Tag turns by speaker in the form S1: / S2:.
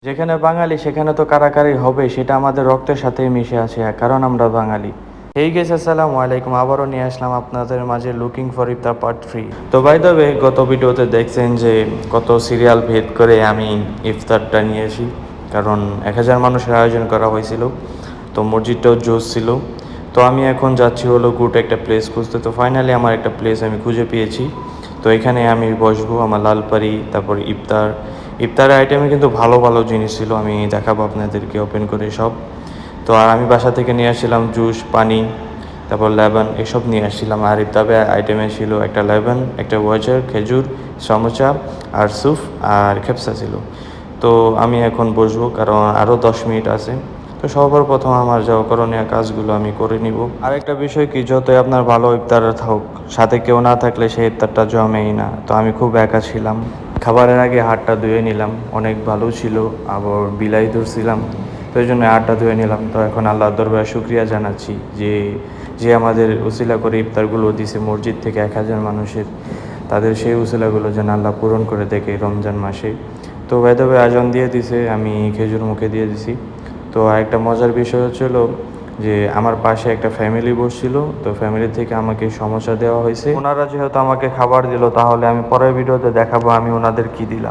S1: যেখানে বাঙালি সেখানে তো কারাকারি হবে, সেটা আমাদের রক্তের সাথেই মিশে আছে, কারণ আমরা বাঙালি। এই গেছে, আসসালামু আলাইকুম, আবারও নিয়ে আসলাম আপনাদের মাঝে লুকিং ফর ইফতার পার্ট 3। তো বাই দ্য ওয়ে, গত ভিডিওতে দেখছেন যে কত সিরিয়াল ভেদ করে আমি ইফতারটা নিয়ে আসি, কারণ 1000 মানুষের আয়োজন করা হয়েছিল। তো মসজিদটাও জোশ ছিল। তো আমি এখন যাচ্ছি হলো গুড একটা প্লেস খুঁজতে। তো ফাইনালি আমার একটা প্লেস আমি খুঁজে পেয়েছি। তো এখানে আমি বসবো, আমার লালপারি, তারপর ইফতারের আইটেমে কিন্তু ভালো ভালো জিনিস ছিল, আমি দেখাবো আপনাদেরকে ওপেন করে সব। তো আর আমি বাসা থেকে নিয়ে আসছিলাম জুস, পানি, তারপর লেবন, এসব নিয়ে আসছিলাম। আর ইফতারে আইটেমে ছিল একটা লেবন, একটা ওয়াচার, খেজুর, সমোচা, আর স্যুপ, আর খেপসা ছিল। তো আমি এখন বসবো, কারণ আরও 10 মিনিট আছে। তো সবার প্রথম আমার যাওয়া করণীয় কাজগুলো আমি করে নিব। আর একটা বিষয় কি, যতই আপনার ভালো ইফতার থাকুক, সাথে কেউ না থাকলে সেই ইফতারটা জমেই না। তো আমি খুব একা ছিলাম। খাবারের আগে হাতটা ধুয়ে নিলাম, অনেক ভালো ছিল, আবার বিলাই ধরছিলাম, তো এই জন্য হাতটা ধুয়ে নিলাম। তো এখন আল্লাহর দরবারে শুকরিয়া জানাচ্ছি যে যে আমাদের উসিলা করে ইফতারগুলো দিছে মসজিদ থেকে 1000 মানুষের, তাদের সেই উসিলাগুলো যেন আল্লাহ পূরণ করে দেখে রমজান মাসে। তো বেদবে আজান দিয়ে দিছে, আমি খেজুর মুখে দিয়ে দিছি। তো আরেকটা মজার বিষয় হচ্ছিল যে আমার পাশে একটা ফ্যামিলি বসছিল। তো ফ্যামিলি থেকে আমাকে সমস্যা দেওয়া হয়েছে, ওনারা যেহেতু আমাকে খাবার দিল, তাহলে আমি পরের ভিডিওতে দেখাবো আমি ওনাদের কি দিলাম।